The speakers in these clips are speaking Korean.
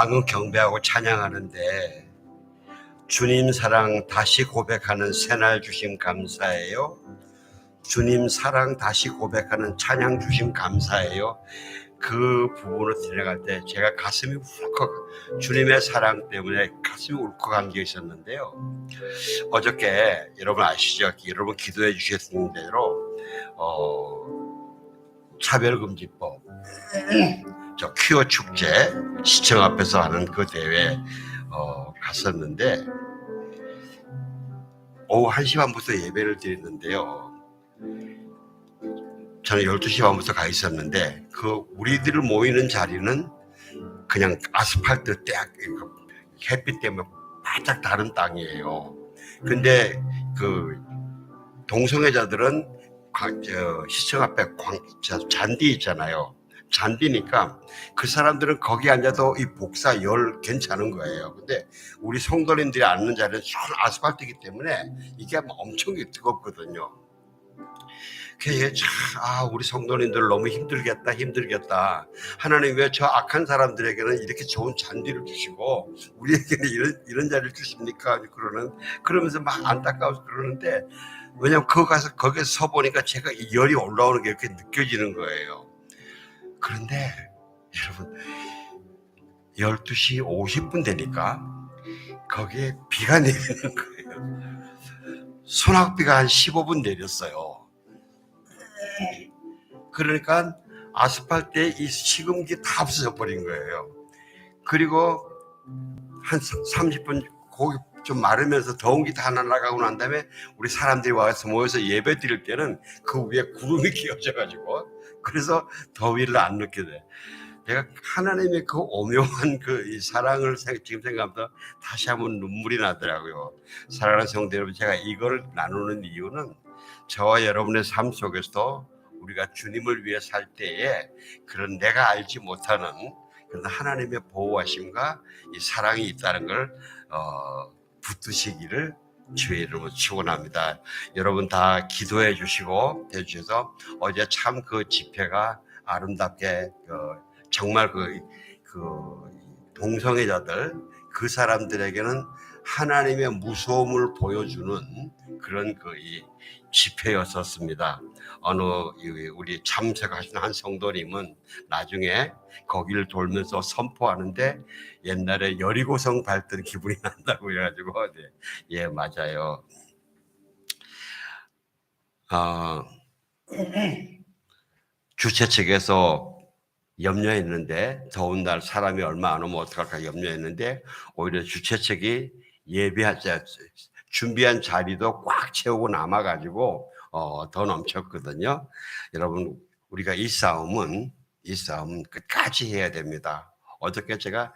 방금 경배하고 찬양하는데 주님 사랑 다시 고백하는 새날 주심 감사해요. 주님 사랑 다시 고백하는 찬양 주심 감사해요. 그 부분을 지나갈 때 제가 가슴이 울컥, 주님의 사랑 때문에 가슴이 울컥한 게 있었는데요. 어저께 여러분 아시죠? 여러분 기도해 주셨던 대로 차별금지법 저 퀴어 축제 시청 앞에서 하는 그 대회 갔었는데 오후 1시 반부터 예배를 드렸는데요. 저는 12시 반부터 가 있었는데 그 우리들 모이는 자리는 그냥 아스팔트 딱 햇빛 때문에 바짝 다른 땅이에요. 근데 그 동성애자들은 시청 앞에 잔디 있잖아요. 잔디니까 그 사람들은 거기 앉아도 이 복사 열 괜찮은 거예요. 근데 우리 성도님들이 앉는 자리는 아스팔트이기 때문에 이게 엄청 뜨겁거든요. 우리 성도님들 너무 힘들겠다. 하나님 왜 저 악한 사람들에게는 이렇게 좋은 잔디를 주시고 우리에게는 이런 자리를 주십니까? 그러면서 막 안타까워서 그러는데, 왜냐면 거기서 서 보니까 제가 이 열이 올라오는 게 이렇게 느껴지는 거예요. 그런데 여러분 12시 50분 되니까 거기에 비가 내리는 거예요. 소낙비가 한 15분 내렸어요. 그러니까 아스팔트에 이 식음기 다 없어져 버린 거예요. 그리고 한 30분 고기 좀 마르면서 더운 게 다 날아가고 난 다음에 우리 사람들이 와서 모여서 예배 드릴 때는 그 위에 구름이 끼어져 가지고 그래서 더위를 안 느끼게 돼. 내가 하나님의 그 오묘한 이 사랑을 지금 생각하면 다시 한번 눈물이 나더라고요. 사랑하는 성도 여러분, 제가 이걸 나누는 이유는 저와 여러분의 삶 속에서도 우리가 주님을 위해 살 때에 그런 내가 알지 못하는 그런 하나님의 보호하심과 이 사랑이 있다는 걸 붙드시기를 주의 이름으로 축원합니다. 여러분 다 기도해 주시고 해주셔서 어제 참 그 집회가 아름답게 정말 그 동성애자들 그 사람들에게는 하나님의 무서움을 보여주는 그런 이 집회였었습니다. 우리 참석하신 한 성도님은 나중에 거기를 돌면서 선포하는데 옛날에 여리고성 밟던 기분이 난다고 해가지고 예 맞아요. 주최 측에서 염려했는데 더운 날 사람이 얼마 안 오면 어떡할까 염려했는데 오히려 주최 측이 준비한 자리도 꽉 채우고 남아가지고 더 넘쳤거든요. 여러분 우리가 이 싸움은 끝까지 해야 됩니다. 어저께 제가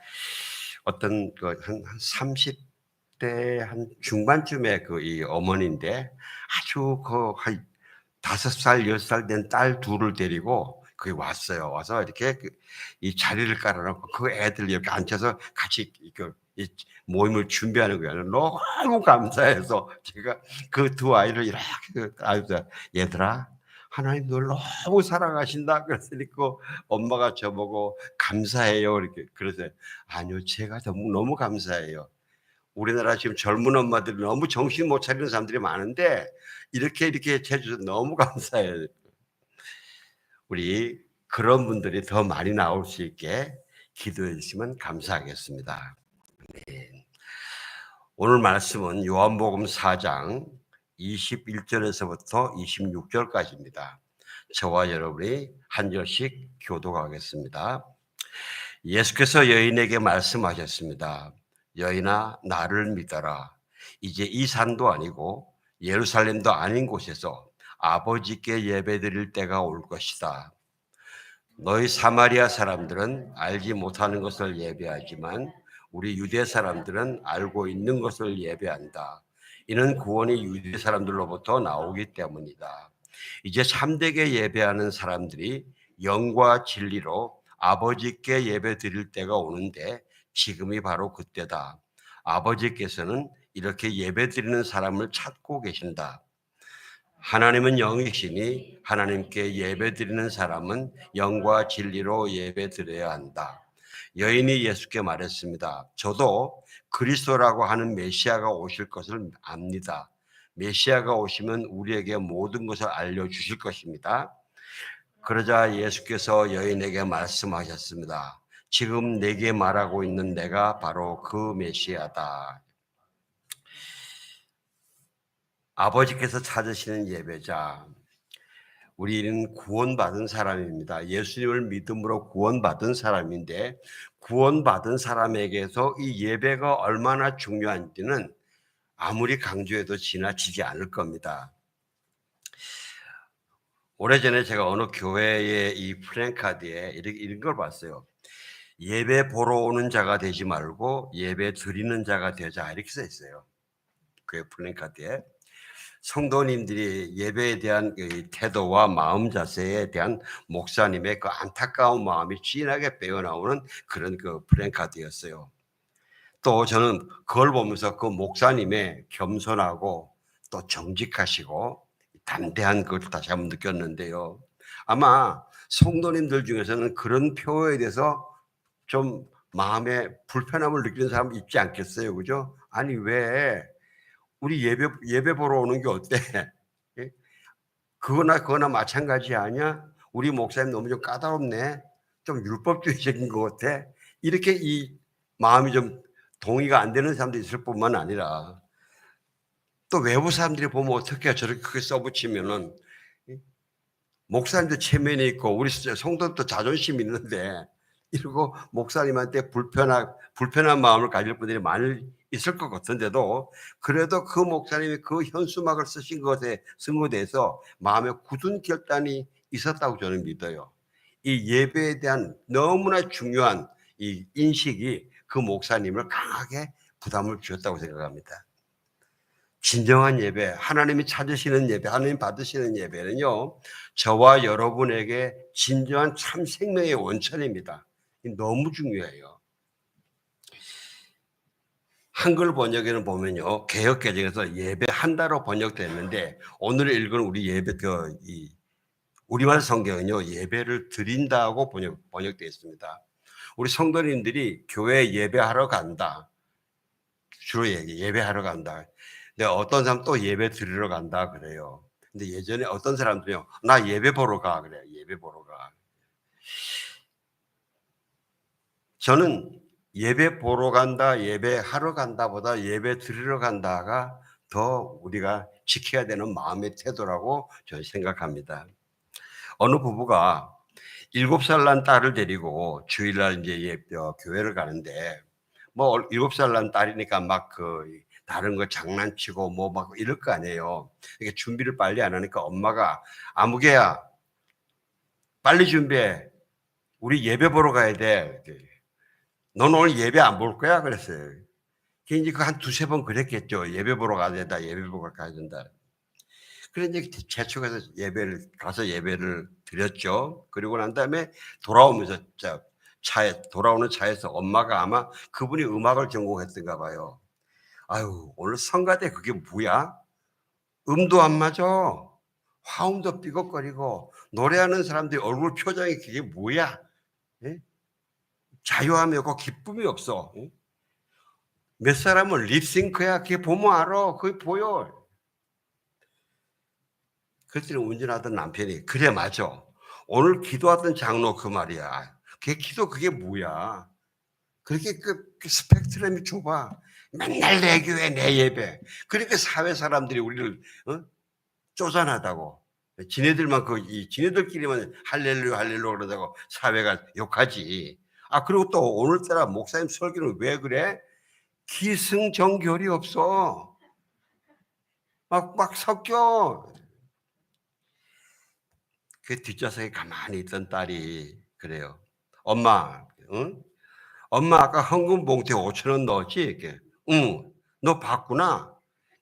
어떤 한 30대 한 중반쯤에 이 어머니인데 아주 한 5살, 10살 된 딸 둘을 데리고 거기 왔어요. 와서 이렇게 이 자리를 깔아놓고 그 애들 이렇게 앉혀서 같이 이 모임을 준비하는 거예요. 너무 감사해서 제가 그 두 아이를 이렇게 얘들아, 하나님 널 너무 사랑하신다. 그랬으니까 엄마가 저보고 감사해요. 이렇게 그래서 아니요, 제가 너무 감사해요. 우리나라 지금 젊은 엄마들이 너무 정신 못 차리는 사람들이 많은데 이렇게 해주셔서 너무 감사해요. 우리 그런 분들이 더 많이 나올 수 있게 기도해 주시면 감사하겠습니다. 네. 오늘 말씀은 요한복음 4장 21절에서부터 26절까지입니다. 저와 여러분이 한 절씩 교독하겠습니다. 예수께서 여인에게 말씀하셨습니다. 여인아, 나를 믿어라. 이제 이 산도 아니고 예루살렘도 아닌 곳에서 아버지께 예배드릴 때가 올 것이다. 너희 사마리아 사람들은 알지 못하는 것을 예배하지만 우리 유대 사람들은 알고 있는 것을 예배한다. 이는 구원이 유대 사람들로부터 나오기 때문이다. 이제 참되게 예배하는 사람들이 영과 진리로 아버지께 예배 드릴 때가 오는데 지금이 바로 그때다. 아버지께서는 이렇게 예배 드리는 사람을 찾고 계신다. 하나님은 영이시니 하나님께 예배 드리는 사람은 영과 진리로 예배 드려야 한다. 여인이 예수께 말했습니다. 저도 그리스도라고 하는 메시아가 오실 것을 압니다. 메시아가 오시면 우리에게 모든 것을 알려주실 것입니다. 그러자 예수께서 여인에게 말씀하셨습니다. 지금 내게 말하고 있는 내가 바로 그 메시아다. 아버지께서 찾으시는 예배자. 우리는 구원받은 사람입니다. 예수님을 믿음으로 구원받은 사람인데 구원받은 사람에게서 이 예배가 얼마나 중요한지는 아무리 강조해도 지나치지 않을 겁니다. 오래전에 제가 어느 교회의 이 플랜카드에 이런 걸 봤어요. 예배 보러 오는 자가 되지 말고 예배 드리는 자가 되자 이렇게 써 있어요. 교회 플랜카드에. 성도님들이 예배에 대한 그 태도와 마음 자세에 대한 목사님의 그 안타까운 마음이 진하게 빼어나오는 그런 그 플랜카드였어요. 또 저는 그걸 보면서 그 목사님의 겸손하고 또 정직하시고 담대한 걸 다시 한번 느꼈는데요. 아마 성도님들 중에서는 그런 표에 대해서 좀 마음에 불편함을 느끼는 사람 있지 않겠어요, 그죠? 아니 왜 우리 예배 보러 오는 게 어때? 예? 그거나 마찬가지 아니야? 우리 목사님 너무 좀 까다롭네. 좀 율법주의적인 것 같아. 이렇게 이 마음이 좀 동의가 안 되는 사람도 있을 뿐만 아니라 또 외부 사람들이 보면 어떻게 저렇게 크게 써붙이면은 목사님도 체면이 있고 우리 성도도 자존심이 있는데 이러고 목사님한테 불편한 마음을 가질 분들이 많이 있을 것 같은데도 그래도 그 목사님이 그 현수막을 쓴 것에 대해서 마음에 굳은 결단이 있었다고 저는 믿어요. 이 예배에 대한 너무나 중요한 이 인식이 그 목사님을 강하게 부담을 주었다고 생각합니다. 진정한 예배, 하나님이 찾으시는 예배, 하나님 받으시는 예배는요, 저와 여러분에게 진정한 참 생명의 원천입니다. 너무 중요해요. 한글 번역에는 보면요, 개역 개정에서 예배한다로 번역됐는데 오늘 읽은 우리 우리말 성경은요, 예배를 드린다고 번역되어 있습니다. 우리 성도님들이 교회 예배하러 간다. 주로 예배하러 간다. 근데 어떤 사람 또 예배 드리러 간다 그래요. 근데 예전에 어떤 사람들이요, 나 예배 보러 가 그래요. 예배 보러 가. 저는 예배 보러 간다, 예배하러 간다보다 예배 드리러 간다가 더 우리가 지켜야 되는 마음의 태도라고 저는 생각합니다. 어느 부부가 7살 난 딸을 데리고 주일날 이제 교회를 가는데 뭐 7살 난 딸이니까 막 다른 거 장난치고 뭐 막 이럴 거 아니에요. 이게 준비를 빨리 안 하니까 엄마가 아무개야 빨리 준비해. 우리 예배 보러 가야 돼. 넌 오늘 예배 안 볼 거야? 그랬어요. 이제 한 두세 번 그랬겠죠. 예배 보러 가야 된다. 예배 보러 가야 된다. 그래 이제 재촉해서 가서 예배를 드렸죠. 그리고 난 다음에 돌아오면서 돌아오는 차에서 엄마가 아마 그분이 음악을 전공했던가 봐요. 아유, 오늘 성가대 그게 뭐야? 음도 안 맞아. 화음도 삐걱거리고 노래하는 사람들이 얼굴 표정이 그게 뭐야? 예? 자유함이 없고 기쁨이 없어. 예? 몇 사람은 립싱크야. 그게 보면 알아. 그게 보여. 그랬더니 운전하던 남편이 그래 맞아. 오늘 기도하던 장로 그 말이야. 그게 뭐야? 그렇게 그 스펙트럼이 좁아. 맨날 내 교회 내 예배. 그러니까 사회 사람들이 우리를 쪼잔하다고. 지네들만 지네들끼리만 할렐루야 할렐루야 그러다고 사회가 욕하지. 아 그리고 또 오늘따라 목사님 설교는 왜 그래? 기승전결이 없어. 막 섞여. 그 뒷좌석에 가만히 있던 딸이 그래요. 엄마, 응? 엄마 아까 헌금 봉투에 5천 원 넣었지? 이렇게. 응. 너 봤구나.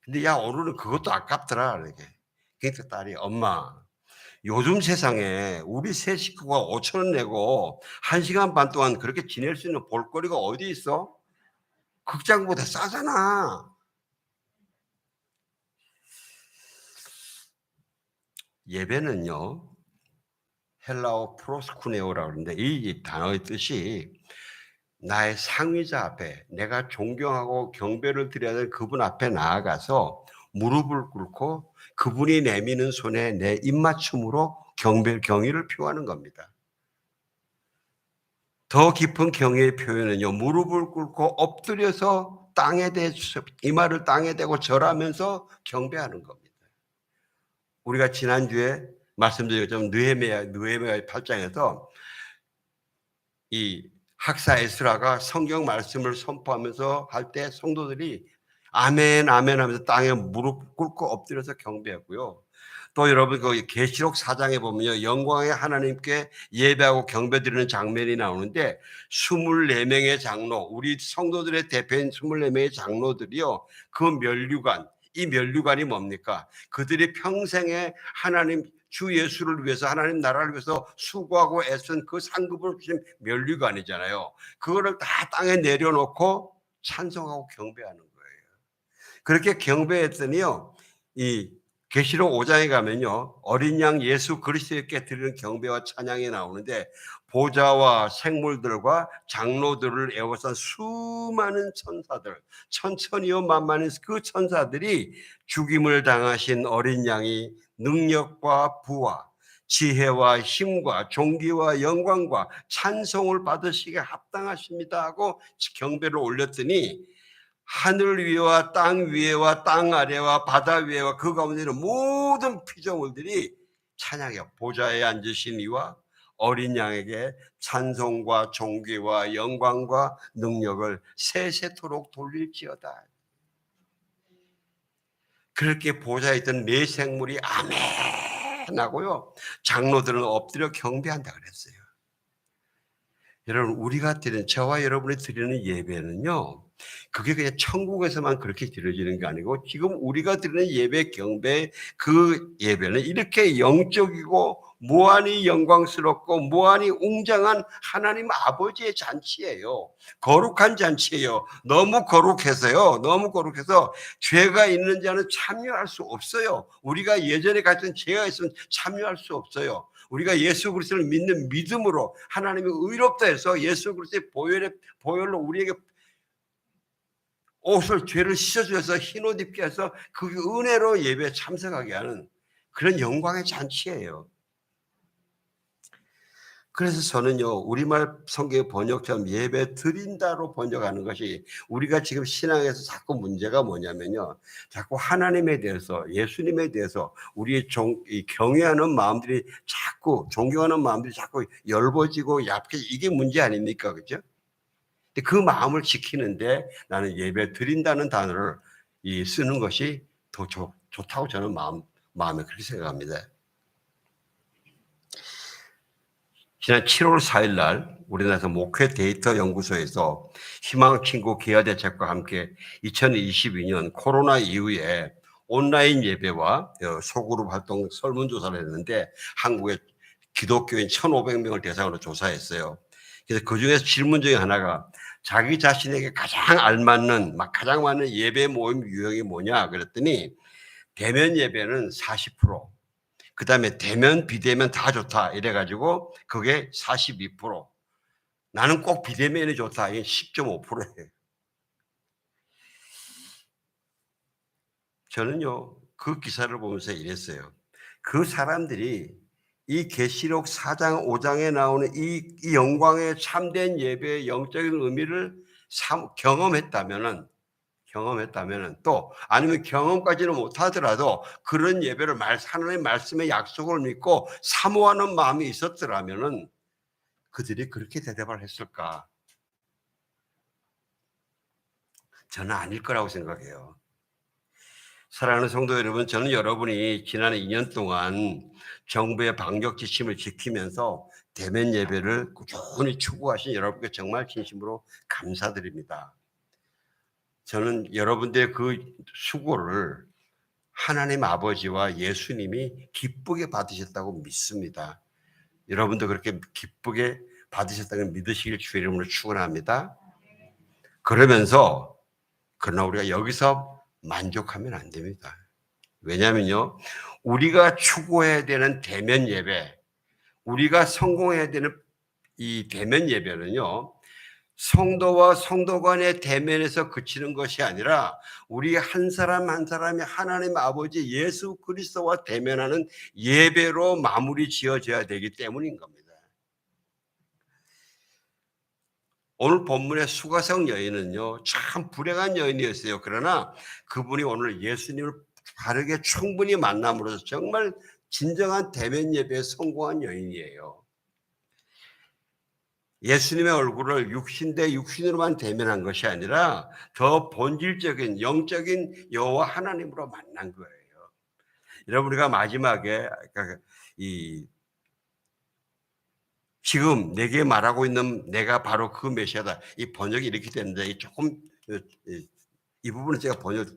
근데 야 오늘은 그것도 아깝더라. 이렇게. 그러니까 딸이 엄마 요즘 세상에 우리 세 식구가 5천 원 내고 1시간 반 동안 그렇게 지낼 수 있는 볼거리가 어디 있어? 극장보다 싸잖아. 예배는요. 헬라어 프로스쿠네오라고 그러는데 이 단어의 뜻이 나의 상위자 앞에 내가 존경하고 경배를 드려야 될 그분 앞에 나아가서 무릎을 꿇고 그분이 내미는 손에 내 입맞춤으로 경의를 표하는 겁니다. 더 깊은 경외의 표현은요, 무릎을 꿇고 엎드려서 땅에 이마를 땅에 대고 절하면서 경배하는 겁니다. 우리가 지난주에 말씀드렸지만 느헤미야 8장에서 이 학사 에스라가 성경 말씀을 선포하면서 할 때 성도들이 아멘 아멘 하면서 땅에 무릎 꿇고 엎드려서 경배했고요. 또 여러분 그 계시록 4장에 보면요, 영광의 하나님께 예배하고 경배드리는 장면이 나오는데 24명의 장로, 우리 성도들의 대표인 24명의 장로들이요, 그 면류관, 이 면류관이 뭡니까? 그들이 평생에 하나님 주 예수를 위해서, 하나님 나라를 위해서 수고하고 애쓴 그 상급을 주신 면류관이잖아요. 그거를 다 땅에 내려놓고 찬송하고 경배하는 거예요. 그렇게 경배했더니요, 이 계시록 5장에 가면요, 어린 양 예수 그리스도께 드리는 경배와 찬양이 나오는데 보좌와 생물들과 장로들을 에워싼 수많은 천사들, 천천히요 만만한 그 천사들이 죽임을 당하신 어린 양이 능력과 부와 지혜와 힘과 존귀와 영광과 찬송을 받으시기에 합당하십니다 하고 경배를 올렸더니 하늘 위와 땅 위에와 땅 아래와 바다 위에와 그 가운데 있는 모든 피조물들이 찬양해 보좌에 앉으신 이와 어린 양에게 찬송과 존귀와 영광과 능력을 세세토록 돌릴지어다. 그렇게 보좌에 있던 네 생물이 아멘 하고요, 장로들은 엎드려 경배한다 그랬어요. 여러분, 우리가 드리는, 저와 여러분이 드리는 예배는요, 그게 그냥 천국에서만 그렇게 드려지는 게 아니고 지금 우리가 드리는 예배 경배, 그 예배는 이렇게 영적이고 무한히 영광스럽고 무한히 웅장한 하나님 아버지의 잔치예요. 거룩한 잔치예요. 너무 거룩해서요, 너무 거룩해서 죄가 있는 자는 참여할 수 없어요. 우리가 예전에 같은 죄가 있으면 참여할 수 없어요. 우리가 예수 그리스도를 믿는 믿음으로 하나님이 의롭다 해서 예수 그리스도의 보혈로 우리에게 옷을, 죄를 씻어주셔서 흰옷 입게 해서 그 은혜로 예배에 참석하게 하는 그런 영광의 잔치예요. 그래서 저는요, 우리말 성경 번역처럼 예배 드린다로 번역하는 것이, 우리가 지금 신앙에서 자꾸 문제가 뭐냐면요, 자꾸 하나님에 대해서, 예수님에 대해서 우리의 경외하는 마음들이 자꾸, 존경하는 마음들이 자꾸 넓어지고 얕게, 이게 문제 아닙니까? 그죠? 근데 그 마음을 지키는데 나는 예배 드린다는 단어를 쓰는 것이 더 좋다고 저는 마음에 그렇게 생각합니다. 지난 7월 4일 날 우리나라에서 목회 데이터 연구소에서 희망친구 기아대책과 함께 2022년 코로나 이후에 온라인 예배와 소그룹 활동 설문조사를 했는데 한국의 기독교인 1,500명을 대상으로 조사했어요. 그래서 그중에서 질문 중에 하나가 자기 자신에게 가장 알맞는, 가장 많은 예배 모임 유형이 뭐냐 그랬더니 대면 예배는 40%, 그 다음에 대면, 비대면 다 좋다 이래가지고 그게 42%, 나는 꼭 비대면이 좋다, 이게 10.5%예요. 저는요, 그 기사를 보면서 이랬어요. 그 사람들이 이 계시록 4장 5장에 나오는 이 영광의 참된 예배의 영적인 의미를 경험했다면은, 또 아니면 경험까지는 못하더라도 그런 예배를 하나님의 말씀의 약속을 믿고 사모하는 마음이 있었더라면은 그들이 그렇게 대답을 했을까? 저는 아닐 거라고 생각해요. 사랑하는 성도 여러분, 저는 여러분이 지난 2년 동안 정부의 방역 지침을 지키면서 대면 예배를 꾸준히 추구하신 여러분께 정말 진심으로 감사드립니다. 저는 여러분들의 그 수고를 하나님 아버지와 예수님이 기쁘게 받으셨다고 믿습니다. 여러분도 그렇게 기쁘게 받으셨다는 믿으시길 주의 이름으로 축원합니다. 그러나 우리가 여기서 만족하면 안 됩니다. 왜냐하면요, 우리가 추구해야 되는 대면 예배, 우리가 성공해야 되는 이 대면 예배는요, 성도와 성도 간의 대면에서 그치는 것이 아니라 우리 한 사람 한 사람이 하나님 아버지 예수 그리스도와 대면하는 예배로 마무리 지어져야 되기 때문인 겁니다. 오늘 본문의 수가성 여인은요, 참 불행한 여인이었어요. 그러나 그분이 오늘 예수님을 바르게 충분히 만남으로써 정말 진정한 대면 예배에 성공한 여인이에요. 예수님의 얼굴을 육신 대 육신으로만 대면한 것이 아니라 더 본질적인 영적인 여호와 하나님으로 만난 거예요. 여러분, 우리가 마지막에 이 지금 내게 말하고 있는 내가 바로 그 메시아다. 이 번역이 이렇게 되는데 조금 이 부분은 제가 번역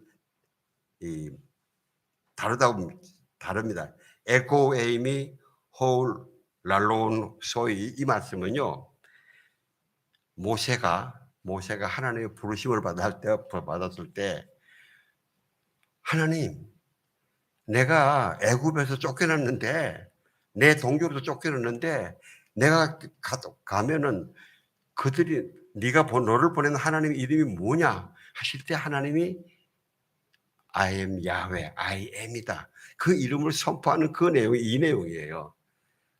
다르다고 다릅니다. 에코 에이미 홀 랄론 소이 이 말씀은요. 모세가 하나님의 부르심을 받았을 때 하나님, 내가 애굽에서 쫓겨났는데 내 동족에서 쫓겨났는데 내가 가면은 그들이 네가 너를 보낸 하나님 이름이 뭐냐 하실 때 하나님이 I am 야훼, I am이다. 그 이름을 선포하는 그 내용이 이 내용이에요.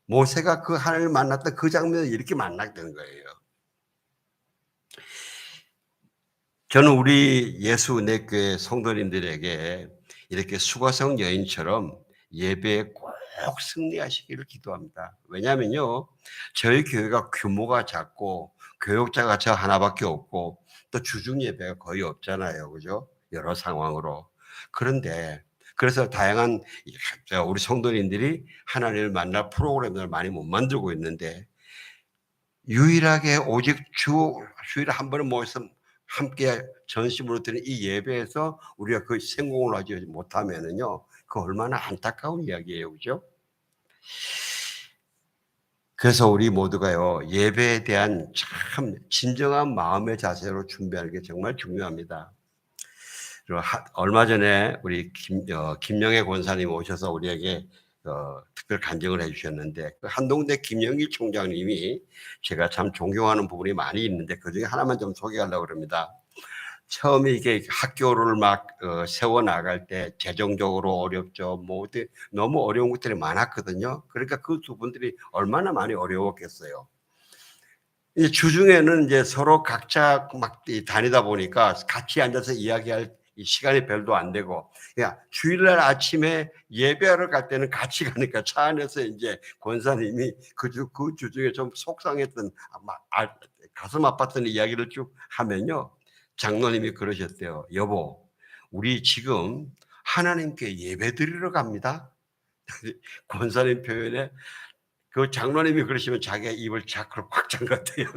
모세가 그 하나님을 만났던 그 장면을 이렇게 만났다는 거예요. 저는 우리 예수 은혜교회 성도님들에게 이렇게 수가성 여인처럼 예배에 꼭 승리하시기를 기도합니다. 왜냐하면요, 저희 교회가 규모가 작고 교역자가 저 하나밖에 없고 또 주중 예배가 거의 없잖아요, 그죠? 여러 상황으로. 그런데 그래서 다양한 우리 성도님들이 하나님을 만날 프로그램들을 많이 못 만들고 있는데 유일하게 오직 주일에 한 번은 모여서 함께 전심으로 드리는 이 예배에서 우리가 그 성공을 하지 못하면은요, 그 얼마나 안타까운 이야기예요, 그죠? 그래서 우리 모두가요, 예배에 대한 참 진정한 마음의 자세로 준비하는 게 정말 중요합니다. 그리고 얼마 전에 우리 김영애 권사님 오셔서 우리에게 특별 간증을 해주셨는데 그 한동대 김영일 총장님이 제가 참 존경하는 부분이 많이 있는데 그중에 하나만 좀 소개하려고 합니다. 처음에 이게 학교를 막 세워 나갈 때 재정적으로 어렵죠. 뭐 너무 어려운 것들이 많았거든요. 그러니까 그 두 분들이 얼마나 많이 어려웠겠어요. 이제 주중에는 이제 서로 각자 막 다니다 보니까 같이 앉아서 이야기할 시간이 별도 안 되고, 그냥 주일날 아침에 예배하러 갈 때는 같이 가니까 차 안에서 이제 권사님이 그 주중에 좀 속상했던, 가슴 아팠던 이야기를 쭉 하면요. 장로님이 그러셨대요. 여보, 우리 지금 하나님께 예배 드리러 갑니다. 권사님 표현에 그 장로님이 그러시면 자기가 입을 자크로 꽉 잠갔대요.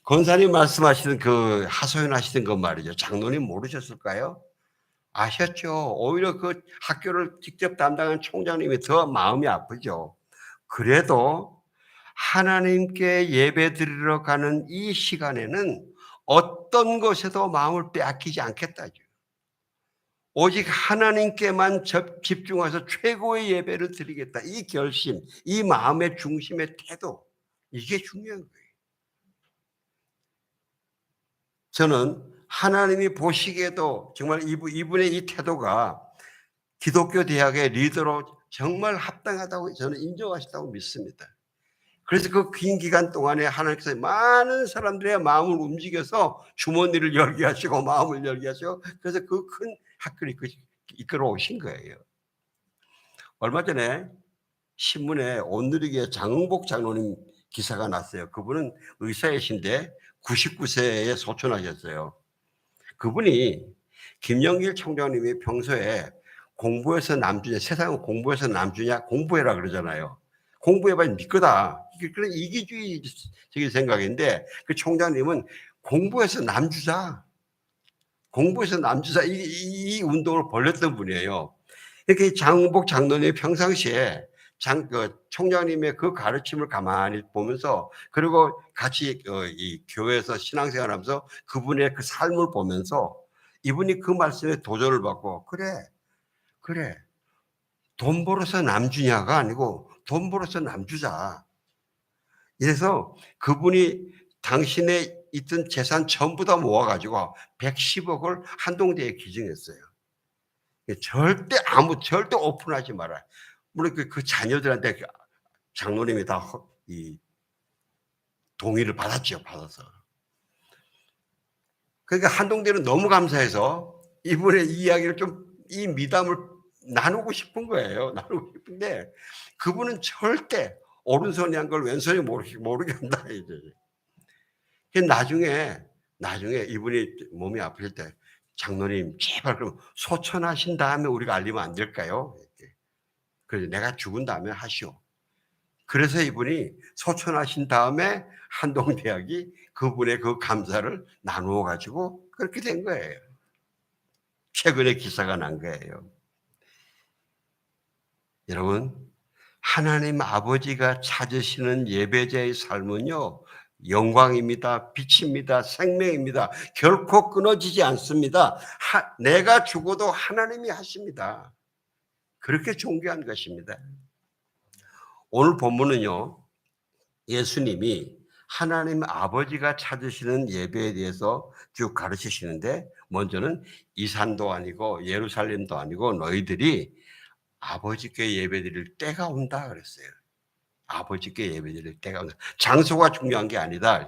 권사님 말씀하시는 그 하소연하시던 것 말이죠. 장로님 모르셨을까요? 아셨죠. 오히려 그 학교를 직접 담당한 총장님이 더 마음이 아프죠. 그래도 하나님께 예배 드리러 가는 이 시간에는 어떤 것에도 마음을 빼앗기지 않겠다죠. 오직 하나님께만 집중해서 최고의 예배를 드리겠다. 이 결심, 이 마음의 중심의 태도, 이게 중요한 거예요. 저는 하나님이 보시기에도 정말 이분의 이 태도가 기독교 대학의 리더로 정말 합당하다고 저는 인정하시다고 믿습니다. 그래서 그 긴 기간 동안에 하나님께서 많은 사람들의 마음을 움직여서 주머니를 열게 하시고 마음을 열게 하시고 그래서 그 큰 학교를 이끌어 오신 거예요. 얼마 전에 신문에 온누리교회 장흥복 장로님 기사가 났어요. 그분은 의사이신데 99세에 소천하셨어요. 그분이 김영길 총장님이 평소에 공부해서 남주냐, 세상은 공부해서 남주냐, 공부해라 그러잖아요. 공부해봐야 네 거다. 그런 이기주의적인 생각인데 그 총장님은 공부해서 남주자. 공부해서 남주자. 이 운동을 벌였던 분이에요. 이렇게 장복 장로님이 평상시에 총장님의 그 가르침을 가만히 보면서 그리고 같이 이 교회에서 신앙생활 하면서 그분의 그 삶을 보면서 이분이 그 말씀에 도전을 받고 그래 돈 벌어서 남주냐가 아니고 돈 벌어서 남주자. 이래서 그분이 당신의 있던 재산 전부 다 모아가지고 110억을 한동대에 기증했어요. 절대 오픈하지 마라. 물론 그 자녀들한테 장로님이 다 이 동의를 받았죠. 받아서. 그러니까 한동대는 너무 감사해서 이분의 이야기를 이 미담을 나누고 싶은 거예요. 나누고 싶은데 그분은 절대 오른손이 한 걸 왼손이 모르게 한다. 이제. 나중에 이분이 몸이 아플 때 장로님 제발 그럼 소천하신 다음에 우리가 알리면 안 될까요? 그래서 내가 죽은 다음에 하시오. 그래서 이분이 소천하신 다음에 한동대학이 그분의 그 감사를 나누어 가지고 그렇게 된 거예요. 최근에 기사가 난 거예요. 여러분, 하나님 아버지가 찾으시는 예배자의 삶은요, 영광입니다. 빛입니다. 생명입니다. 결코 끊어지지 않습니다. 내가 죽어도 하나님이 하십니다. 그렇게 존귀한 것입니다. 오늘 본문은요, 예수님이 하나님 아버지가 찾으시는 예배에 대해서 쭉 가르치시는데, 먼저는 이 산도 아니고 예루살렘도 아니고 너희들이 아버지께 예배드릴 때가 온다 그랬어요. 아버지께 예배드릴 때가 온다. 장소가 중요한 게 아니다.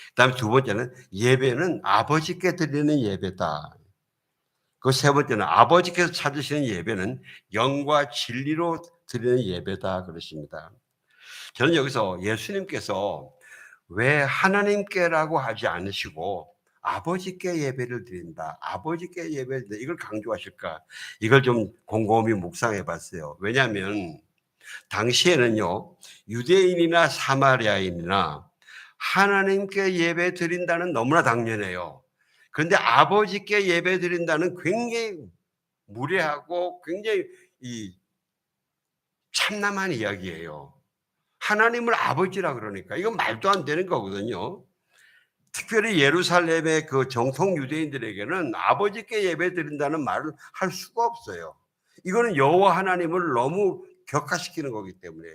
그다음에 두 번째는 예배는 아버지께 드리는 예배다. 그 세 번째는 아버지께서 찾으시는 예배는 영과 진리로 드리는 예배다 그러십니다. 저는 여기서 예수님께서 왜 하나님께라고 하지 않으시고 아버지께 예배를 드린다. 아버지께 예배를 드린다. 이걸 강조하실까? 이걸 좀 곰곰이 묵상해 봤어요. 왜냐하면 당시에는요, 유대인이나 사마리아인이나 하나님께 예배 드린다는 너무나 당연해요. 그런데 아버지께 예배 드린다는 굉장히 무례하고 굉장히 참남한 이야기예요. 하나님을 아버지라 그러니까 이건 말도 안 되는 거거든요. 특별히 예루살렘의 그 정통 유대인들에게는 아버지께 예배드린다는 말을 할 수가 없어요. 이거는 여호와 하나님을 너무 격화시키는 거기 때문에.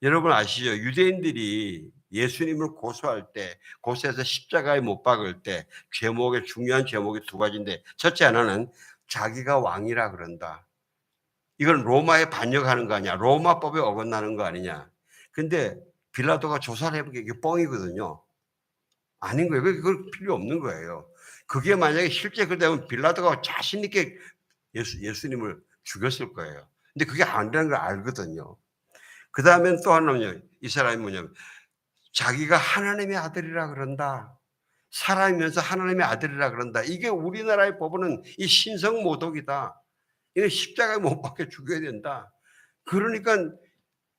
여러분 아시죠? 유대인들이 예수님을 고소할 때, 고소해서 십자가에 못 박을 때 중요한 제목이 두 가지인데, 첫째 하나는 자기가 왕이라 그런다. 이건 로마에 반역하는 거 아니야. 로마법에 어긋나는 거 아니냐. 근데 빌라도가 조사를 해보니까 이게 뻥이거든요. 아닌 거예요. 그걸 필요 없는 거예요. 그게 만약에 실제 그러면 빌라도가 자신 있게 예수님을 죽였을 거예요. 근데 그게 아니라는 걸 알거든요. 그 다음엔 또 하나는요. 이 사람이 뭐냐면 자기가 하나님의 아들이라 그런다. 살아면서 하나님의 아들이라 그런다. 이게 우리나라의 법은 이 신성모독이다. 이거 십자가에 못 박혀 죽여야 된다. 그러니까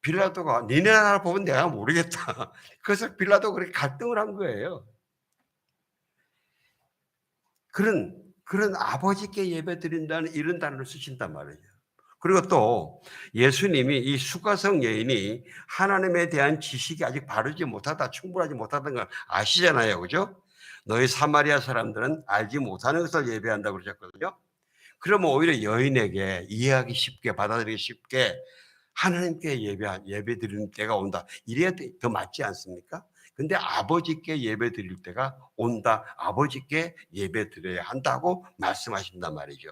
빌라도가 니네 나라 법은 내가 모르겠다. 그래서 빌라도가 그렇게 갈등을 한 거예요. 그런 아버지께 예배 드린다는 이런 단어를 쓰신단 말이에요. 그리고 또 예수님이 이 수가성 여인이 하나님에 대한 지식이 아직 바르지 못하다, 충분하지 못하다는 걸 아시잖아요. 그죠? 너희 사마리아 사람들은 알지 못하는 것을 예배한다고 그러셨거든요. 그러면 오히려 여인에게 이해하기 쉽게, 받아들이기 쉽게 하나님께 예배 드리는 때가 온다. 이래야 더 맞지 않습니까? 근데 아버지께 예배 드릴 때가 온다. 아버지께 예배 드려야 한다고 말씀하신단 말이죠.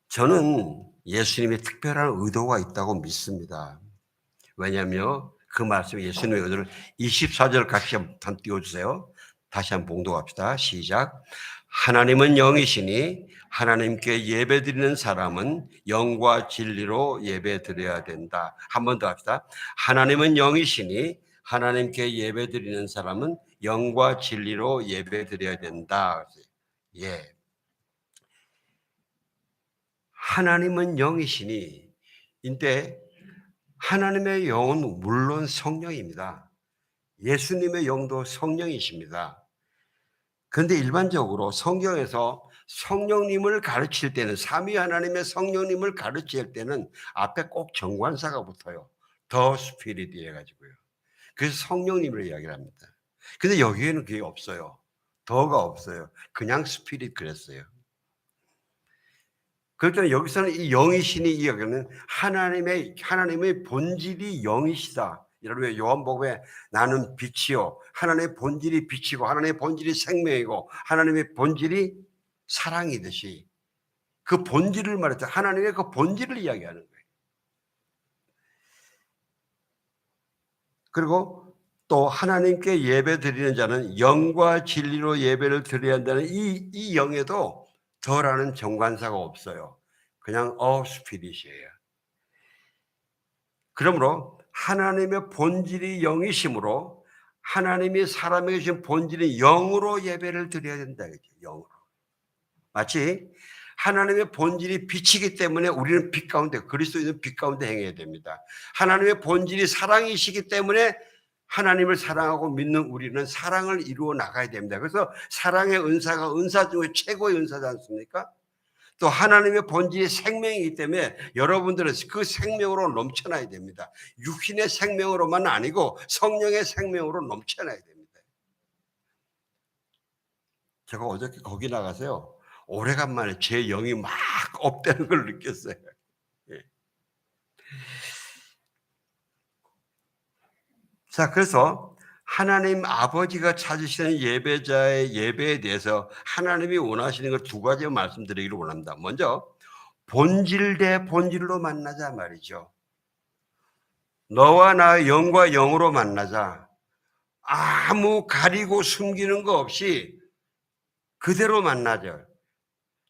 저는 예수님의 특별한 의도가 있다고 믿습니다. 왜냐하면 그 말씀 예수님의 의도를 24절 같이 한번 띄워주세요. 다시 한번 봉독합시다. 시작. 하나님은 영이시니 하나님께 예배드리는 사람은 영과 진리로 예배드려야 된다. 한 번 더 합시다. 하나님은 영이시니 하나님께 예배드리는 사람은 영과 진리로 예배드려야 된다. 예. 하나님은 영이시니 인데 하나님의 영은 물론 성령입니다. 예수님의 영도 성령이십니다. 그런데 일반적으로 성경에서 성령님을 가르칠 때는 삼위 하나님의 성령님을 가르칠 때는 앞에 꼭 정관사가 붙어요. 더 스피릿 해가지고요. 그래서 성령님을 이야기를 합니다. 근데 여기에는 그게 없어요. 더가 없어요. 그냥 스피릿 그랬어요. 그렇다면 여기서는 이 영이신이 이야기하는 하나님의 본질이 영이시다. 여러분 요한복음에 나는 빛이요 하나님의 본질이 빛이고 하나님의 본질이 생명이고 하나님의 본질이 사랑이듯이 그 본질을 말했죠. 하나님의 그 본질을 이야기하는 거예요. 그리고 또 하나님께 예배 드리는 자는 영과 진리로 예배를 드려야 한다는 이 영에도 덜하는 정관사가 없어요. 그냥 스피릿이에요. 그러므로 하나님의 본질이 영이시므로 하나님이 사람에게 주신 본질이 영으로 예배를 드려야 된다. 영으로. 마치 하나님의 본질이 빛이기 때문에 우리는 빛 가운데 그리스도인은 빛 가운데 행해야 됩니다. 하나님의 본질이 사랑이시기 때문에 하나님을 사랑하고 믿는 우리는 사랑을 이루어 나가야 됩니다. 그래서 사랑의 은사가 은사 중에 최고의 은사지 않습니까? 또 하나님의 본질이 생명이기 때문에 여러분들은 그 생명으로 넘쳐나야 됩니다. 육신의 생명으로만 아니고 성령의 생명으로 넘쳐나야 됩니다. 제가 어저께 거기 나가서요. 오래간만에 제 영이 막 업되는 걸 느꼈어요. 예. 자, 그래서 하나님 아버지가 찾으시는 예배자의 예배에 대해서 하나님이 원하시는 걸 두 가지 말씀드리기를 원합니다. 먼저 본질 대 본질로 만나자 말이죠. 너와 나 영과 영으로 만나자. 아무 가리고 숨기는 거 없이 그대로 만나자.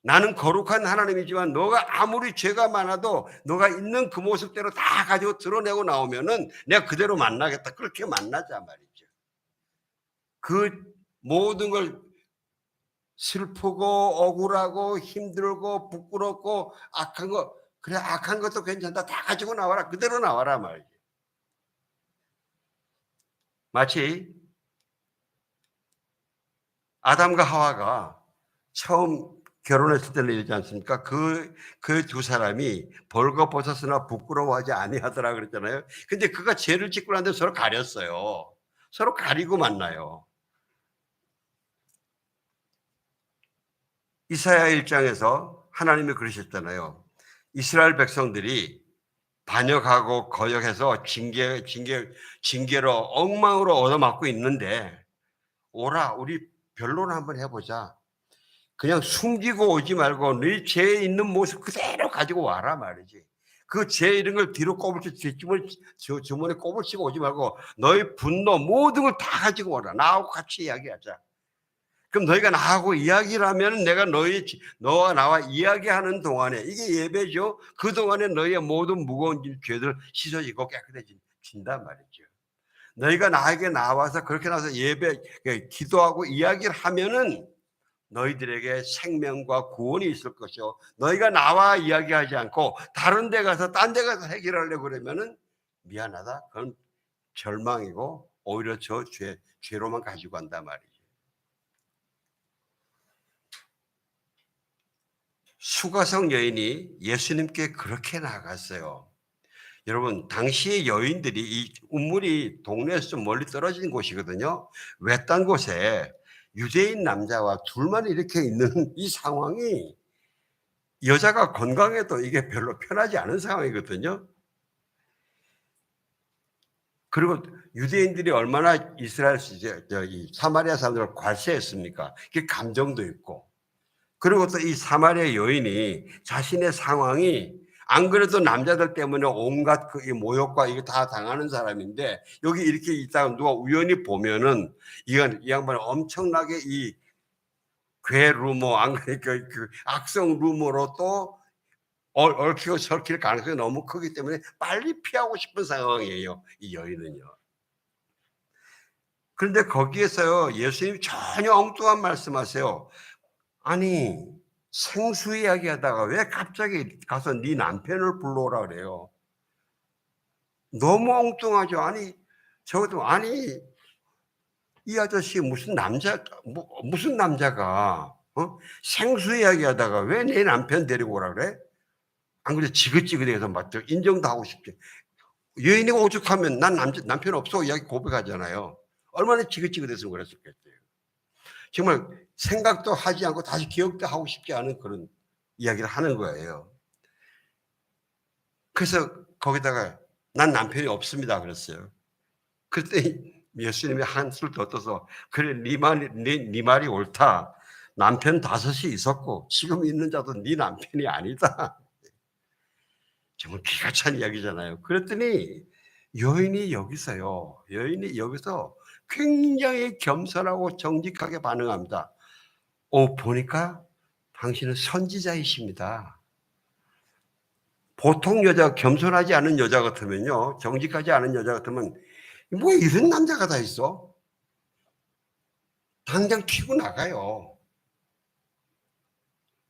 나는 거룩한 하나님이지만 너가 아무리 죄가 많아도 너가 있는 그 모습대로 다 가지고 드러내고 나오면은 내가 그대로 만나겠다. 그렇게 만나자 말이죠. 그 모든 걸 슬프고 억울하고 힘들고 부끄럽고 악한 거 그래 악한 것도 괜찮다. 다 가지고 나와라. 그대로 나와라 말이죠. 마치 아담과 하와가 처음 결혼했을 때는 이러지 않습니까? 그 두 사람이 벌거벗었으나 부끄러워하지 아니하더라 그랬잖아요. 근데 그가 죄를 짓고 난 뒤에 서로 가렸어요. 서로 가리고 만나요. 이사야 1장에서 하나님이 그러셨잖아요. 이스라엘 백성들이 반역하고 거역해서 징계로 엉망으로 얻어맞고 있는데 오라 우리 변론 한번 해보자. 그냥 숨기고 오지 말고 네 죄에 있는 모습 그대로 가지고 와라 말이지. 그 죄 이런 걸 뒤로 주머니에 꼬불치고 오지 말고 너의 분노 모든 걸 다 가지고 와라. 나하고 같이 이야기하자. 그럼 너희가 나하고 이야기를 하면 내가 너와 나와 이야기하는 동안에 이게 예배죠. 그 동안에 너희의 모든 무거운 죄들 씻어지고 깨끗해진단 말이죠. 너희가 나에게 나와서 그렇게 나와서 기도하고 이야기를 하면은 너희들에게 생명과 구원이 있을 것이요. 너희가 나와 이야기하지 않고 다른 데 가서 딴 데 가서 해결하려고 그러면은 미안하다. 그건 절망이고 오히려 저 죄로만 가지고 간단 말이죠. 수가성 여인이 예수님께 그렇게 나갔어요. 여러분 당시의 여인들이 이 우물이 동네에서 좀 멀리 떨어진 곳이거든요. 외딴 곳에 유대인 남자와 둘만 이렇게 있는 이 상황이 여자가 건강해도 이게 별로 편하지 않은 상황이거든요. 그리고 유대인들이 얼마나 이스라엘 사마리아 사람들을 관세했습니까? 이게 감정도 있고. 그리고 또 이 사마리아 여인이 자신의 상황이 안 그래도 남자들 때문에 온갖 그 모욕과 이거 다 당하는 사람인데 여기 이렇게 있다가 누가 우연히 보면은 이건 이 양반이 엄청나게 이 괴 루머 안 그러니까 그 악성 루머로 또 얽히고 설킬 가능성이 너무 크기 때문에 빨리 피하고 싶은 상황이에요. 이 여인은요. 그런데 거기에서요 예수님이 전혀 엉뚱한 말씀하세요. 아니 생수 이야기하다가 왜 갑자기 가서 네 남편을 불러오라 그래요. 너무 엉뚱하죠. 아니 저것도 아니 이 아저씨 무슨 남자가 생수 이야기하다가 왜 내 남편 데리고 오라 그래? 안 그래 지긋지긋해서 막 인정도 하고 싶지. 여인이 오죽하면 난 남편 없어 이야기 고백하잖아요. 얼마나 지긋지긋해서 그랬었겠어요. 정말 생각도 하지 않고 다시 기억도 하고 싶지 않은 그런 이야기를 하는 거예요. 그래서 거기다가 난 남편이 없습니다 그랬어요. 그랬더니 예수님이 한술 더 떠서 그래 네 말이 옳다. 남편 다섯이 있었고 지금 있는 자도 네 남편이 아니다. 정말 기가 찬 이야기잖아요. 그랬더니 여인이 여기서 굉장히 겸손하고 정직하게 반응합니다. 보니까 당신은 선지자이십니다. 보통 여자, 겸손하지 않은 여자 같으면요, 정직하지 않은 여자 같으면 뭐 이런 남자가 다 있어? 당장 튀고 나가요.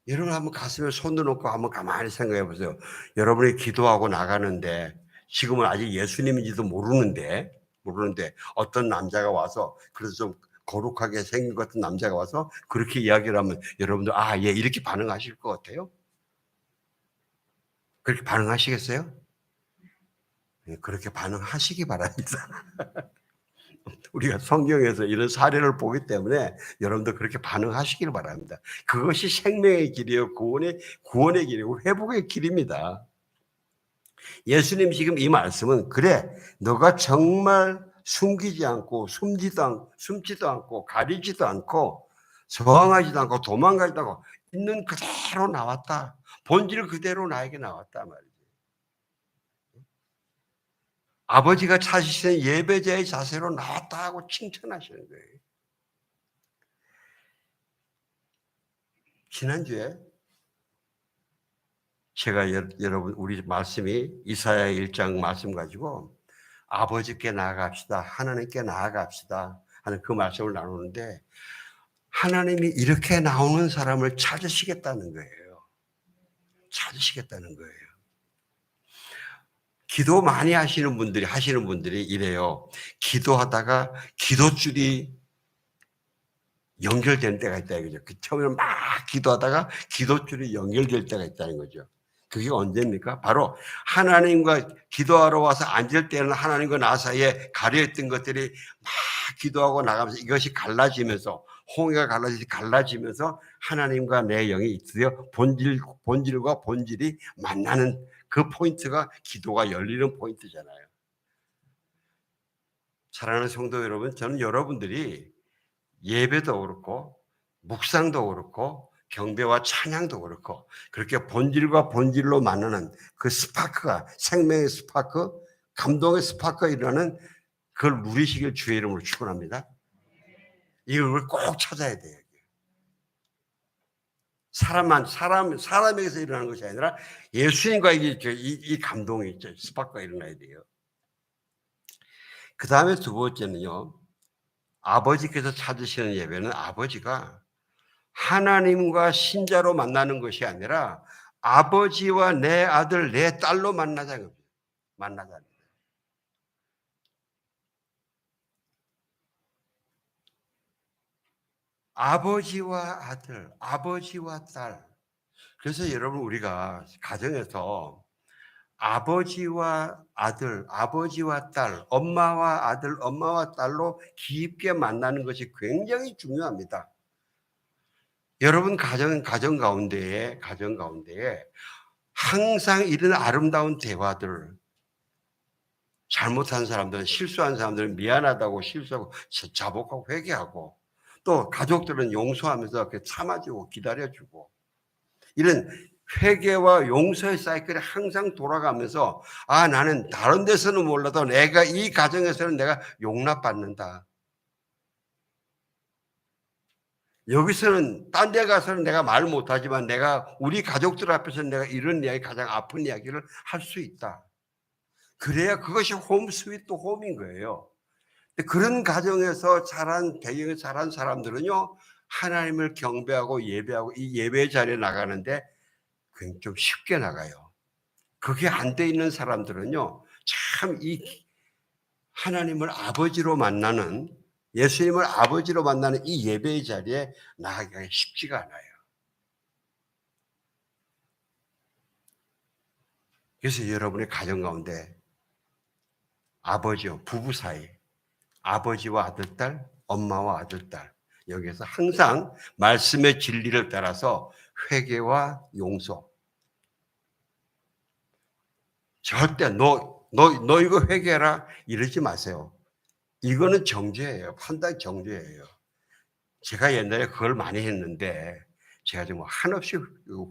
여러분 한번 가슴에 손을 놓고 한번 가만히 생각해 보세요. 여러분이 기도하고 나가는데 지금은 아직 예수님인지도 모르는데 어떤 남자가 와서 그래서 좀 거룩하게 생긴 것 같은 남자가 와서 그렇게 이야기를 하면 여러분들 예 이렇게 반응하실 것 같아요? 그렇게 반응하시겠어요? 네, 그렇게 반응하시기 바랍니다. 우리가 성경에서 이런 사례를 보기 때문에 여러분도 그렇게 반응하시길 바랍니다. 그것이 생명의 길이요, 구원의 길이고 회복의 길입니다. 예수님 지금 이 말씀은 그래, 너가 정말 숨기지 않고 숨지도 않고 가리지도 않고 저항하지도 않고 도망가지도 않고 있는 그대로 나왔다. 본질 그대로 나에게 나왔다 말이지. 아버지가 찾으시는 예배자의 자세로 나왔다 하고 칭찬하시는 거예요. 지난주에 제가 여러분 우리 말씀이 이사야 1장 말씀 가지고 아버지께 나아갑시다. 하나님께 나아갑시다. 하는 그 말씀을 나누는데 하나님이 이렇게 나오는 사람을 찾으시겠다는 거예요. 찾으시겠다는 거예요. 기도 많이 하시는 분들이 이래요. 기도하다가 기도줄이 연결되는 때가 있다 이거죠. 처음에는 막 기도하다가 기도줄이 연결될 때가 있다는 거죠. 그게 언제입니까? 바로 하나님과 기도하러 와서 앉을 때는 하나님과 나 사이에 가려있던 것들이 막 기도하고 나가면서 이것이 갈라지면서 홍해가 갈라지면서 하나님과 내 영이 드디어 본질과 본질이 만나는 그 포인트가 기도가 열리는 포인트잖아요. 사랑하는 성도 여러분, 저는 여러분들이 예배도 그렇고 묵상도 그렇고 경배와 찬양도 그렇고 그렇게 본질과 본질로 만나는 그 스파크가 생명의 스파크, 감동의 스파크가 일어나는 그걸 누리시길 주의 이름으로 축원합니다. 이걸 꼭 찾아야 돼요. 사람에게서 일어나는 것이 아니라 예수님과 이 감동이 있죠. 스파크가 일어나야 돼요. 그 다음에 두 번째는요. 아버지께서 찾으시는 예배는 아버지가 하나님과 신자로 만나는 것이 아니라 아버지와 내 아들, 내 딸로 만나자는 거예요. 만나자는 거예요. 아버지와 아들, 아버지와 딸. 그래서 여러분 우리가 가정에서 아버지와 아들, 아버지와 딸, 엄마와 아들, 엄마와 딸로 깊게 만나는 것이 굉장히 중요합니다. 여러분 가정 가운데에 항상 이런 아름다운 대화들, 잘못한 사람들은 실수한 사람들은 미안하다고 실수하고 자복하고 회개하고 또 가족들은 용서하면서 참아주고 기다려주고 이런 회개와 용서의 사이클이 항상 돌아가면서 나는 다른 데서는 몰라도 내가 이 가정에서는 내가 용납받는다. 여기서는 딴 데 가서는 내가 말 못하지만 내가 우리 가족들 앞에서는 내가 이런 이야기 가장 아픈 이야기를 할 수 있다. 그래야 그것이 홈 스위트 홈인 거예요. 그런 가정에서 배경에서 자란 사람들은요, 하나님을 경배하고 예배하고 이 예배 자리에 나가는데 굉장히 좀 쉽게 나가요. 그게 안 돼 있는 사람들은요, 참 이 하나님을 아버지로 만나는, 예수님을 아버지로 만나는 이 예배의 자리에 나가기가 쉽지가 않아요. 그래서 여러분의 가정 가운데 아버지와 부부 사이, 아버지와 아들딸, 엄마와 아들딸, 여기에서 항상 말씀의 진리를 따라서 회개와 용서. 절대 너 이거 회개해라 이러지 마세요. 이거는 정죄예요. 판단 정죄예요. 제가 옛날에 그걸 많이 했는데 제가 정말 한없이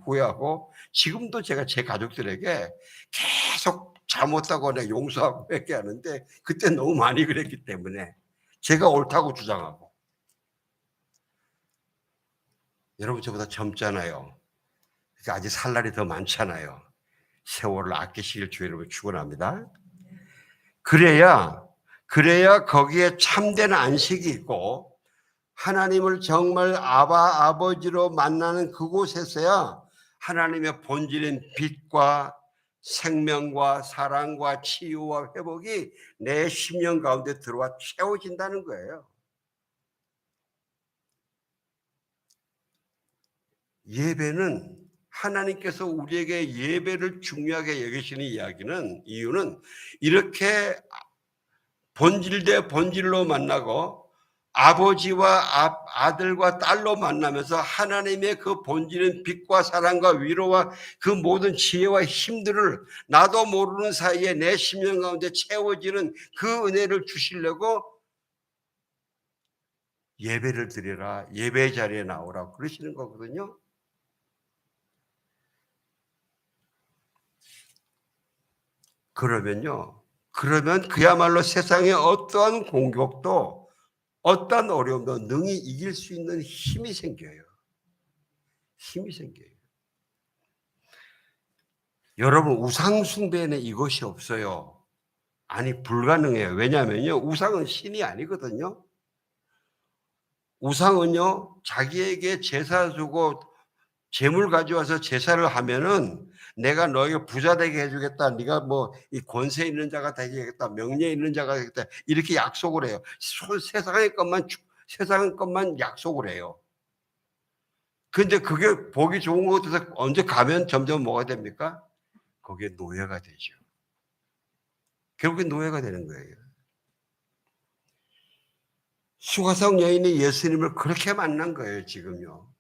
후회하고 지금도 제가 제 가족들에게 계속 잘못하고 내가 용서하고 회개하는데 그때 너무 많이 그랬기 때문에 제가 옳다고 주장하고. 여러분 저보다 젊잖아요. 그러니까 아직 살 날이 더 많잖아요. 세월을 아끼시길 주의 이름으로 축원합니다. 그래야 거기에 참된 안식이 있고 하나님을 정말 아버지로 만나는 그곳에서야 하나님의 본질인 빛과 생명과 사랑과 치유와 회복이 내 심령 가운데 들어와 채워진다는 거예요. 예배는 하나님께서 우리에게 예배를 중요하게 여기시는 이유는 이렇게 본질 대 본질로 만나고 아버지와 아들과 딸로 만나면서 하나님의 그 본질은 빛과 사랑과 위로와 그 모든 지혜와 힘들을 나도 모르는 사이에 내 심령 가운데 채워지는 그 은혜를 주시려고 예배를 드리라, 예배 자리에 나오라고 그러시는 거거든요. 그러면 그야말로 세상의 어떠한 공격도 어떠한 어려움도 능히 이길 수 있는 힘이 생겨요. 힘이 생겨요. 여러분 우상 숭배에는 이것이 없어요. 아니 불가능해요. 왜냐하면요. 우상은 신이 아니거든요. 우상은요. 자기에게 제사 주고 재물 가져와서 제사를 하면은 내가 너에게 부자 되게 해주겠다. 네가 뭐 이 권세 있는 자가 되겠다. 명예 있는 자가 되겠다. 이렇게 약속을 해요. 세상의 것만 약속을 해요. 근데 그게 보기 좋은 것 같아서 언제 가면 점점 뭐가 됩니까? 거기에 노예가 되죠. 결국엔 노예가 되는 거예요. 수가성 여인이 예수님을 그렇게 만난 거예요, 지금요.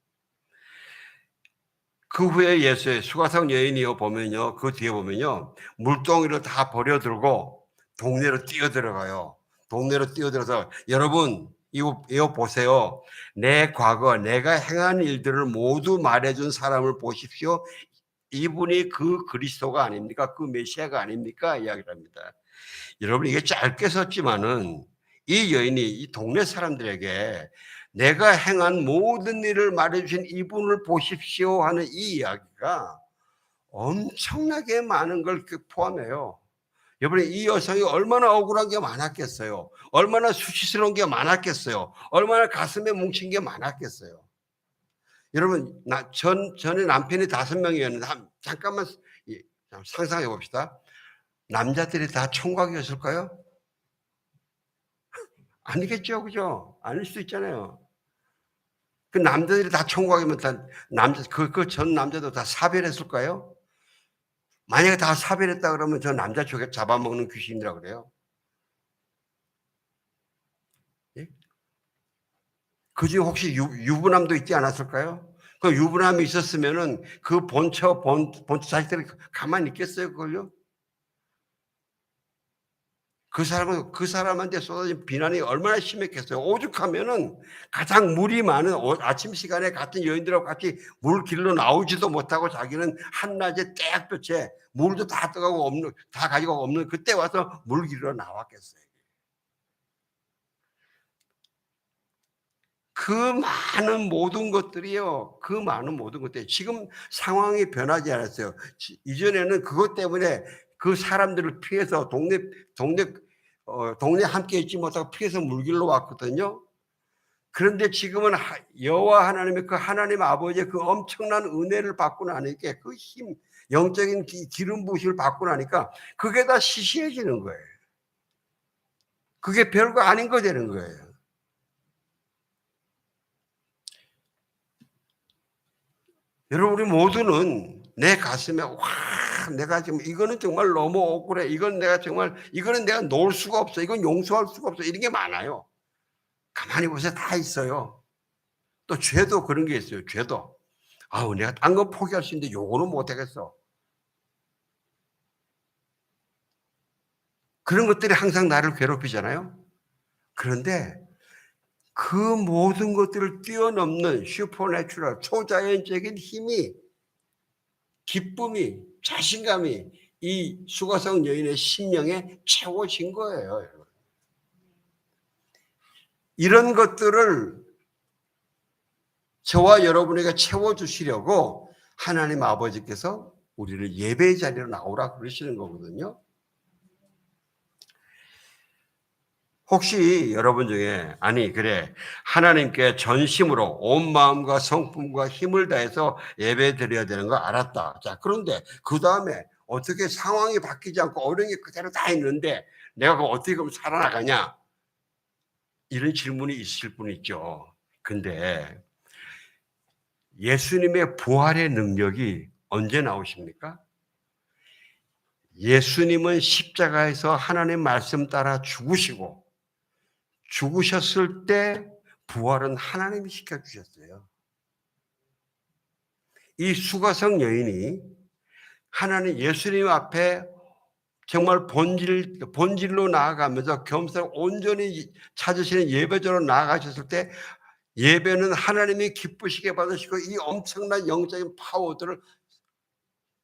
그 후에 수가성 여인이요 보면요, 그 뒤에 보면요, 물동이를 다 버려들고 동네로 뛰어들어가요. 동네로 뛰어들어서 여러분 이거 보세요. 내 과거 내가 행한 일들을 모두 말해준 사람을 보십시오. 이분이 그 그리스도가 아닙니까? 그 메시아가 아닙니까? 이야기를 합니다. 여러분 이게 짧게 썼지만은 이 여인이 이 동네 사람들에게 내가 행한 모든 일을 말해주신 이분을 보십시오 하는 이 이야기가 엄청나게 많은 걸 포함해요. 여러분 이 여성이 얼마나 억울한 게 많았겠어요. 얼마나 수치스러운 게 많았겠어요. 얼마나 가슴에 뭉친 게 많았겠어요. 여러분 전에 남편이 5명이었는데 잠깐만 상상해 봅시다. 남자들이 다 총각이었을까요? 아니겠죠, 그죠? 아닐 수도 있잖아요. 그 남자들이 다 총각이면 다 그 전 남자도 다 사별했을까요? 만약에 다 사별했다 그러면 저 남자 쪽에 잡아먹는 귀신이라 그래요. 예? 그중에 혹시 유부남도 있지 않았을까요? 그 유부남이 있었으면은 그 본처 자식들이 가만히 있겠어요, 그걸요? 그 사람한테 쏟아진 비난이 얼마나 심했겠어요. 오죽하면은 가장 물이 많은 아침 시간에 같은 여인들하고 같이 물 길로 나오지도 못하고 자기는 한낮에 떼약볕에 물도 다 떠가고 없는 다 가지고 없는 그때 와서 물 길로 나왔겠어요. 그 많은 모든 것들이요. 그 많은 모든 것들이 지금 상황이 변하지 않았어요. 이전에는 그것 때문에 그 사람들을 피해서 동네 함께 있지 못하고 피해서 물길로 왔거든요. 그런데 지금은 여호와 하나님의 그 하나님 아버지의 그 엄청난 은혜를 받고 나니까 그 힘, 영적인 기름 부으심을 받고 나니까 그게 다 시시해지는 거예요. 그게 별거 아닌 거 되는 거예요. 여러분 우리 모두는 내 가슴에 와 내가 지금 이거는 정말 너무 억울해. 이거는 내가 놓을 수가 없어. 이건 용서할 수가 없어. 이런 게 많아요. 가만히 보세요. 다 있어요. 또 죄도 그런 게 있어요. 죄도. 아우 내가 딴 건 포기할 수 있는데 요거는 못 하겠어. 그런 것들이 항상 나를 괴롭히잖아요. 그런데 그 모든 것들을 뛰어넘는 슈퍼내추럴, 초자연적인 힘이, 기쁨이, 자신감이 이 수가성 여인의 심령에 채워진 거예요, 여러분. 이런 것들을 저와 여러분에게 채워주시려고 하나님 아버지께서 우리를 예배의 자리로 나오라 그러시는 거거든요. 혹시 여러분 중에 아니 그래 하나님께 전심으로 온 마음과 성품과 힘을 다해서 예배 드려야 되는 거 알았다. 자, 그런데 그 다음에 어떻게 상황이 바뀌지 않고 어려움이 그대로 다 있는데 내가 그럼 어떻게 그럼 살아나가냐? 이런 질문이 있을 분 있죠. 근데 예수님의 부활의 능력이 언제 나오십니까? 예수님은 십자가에서 하나님 말씀 따라 죽으셨을 때 부활은 하나님이 시켜주셨어요. 이 수가성 여인이 하나님 예수님 앞에 정말 본질로 나아가면서 겸손 온전히 찾으시는 예배자로 나아가셨을 때 예배는 하나님이 기쁘시게 받으시고 이 엄청난 영적인 파워들을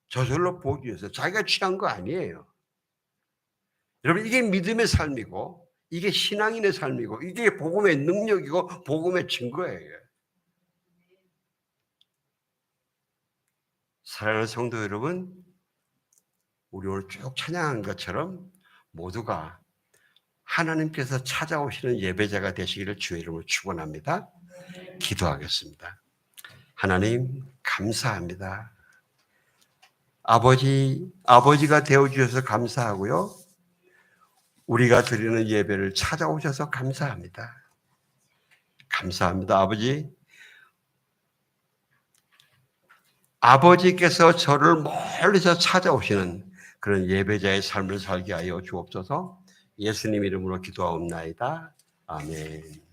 저절로 보기 위해서 자기가 취한 거 아니에요. 여러분 이게 믿음의 삶이고 이게 신앙인의 삶이고 이게 복음의 능력이고 복음의 증거예요. 사랑하는 성도 여러분, 우리 오늘 쭉 찬양한 것처럼 모두가 하나님께서 찾아오시는 예배자가 되시기를 주의 이름으로 축원합니다. 기도하겠습니다. 하나님 감사합니다. 아버지가 되어주셔서 감사하고요. 우리가 드리는 예배를 찾아오셔서 감사합니다. 감사합니다. 아버지께서 저를 멀리서 찾아오시는 그런 예배자의 삶을 살게 하여 주옵소서. 예수님 이름으로 기도하옵나이다. 아멘.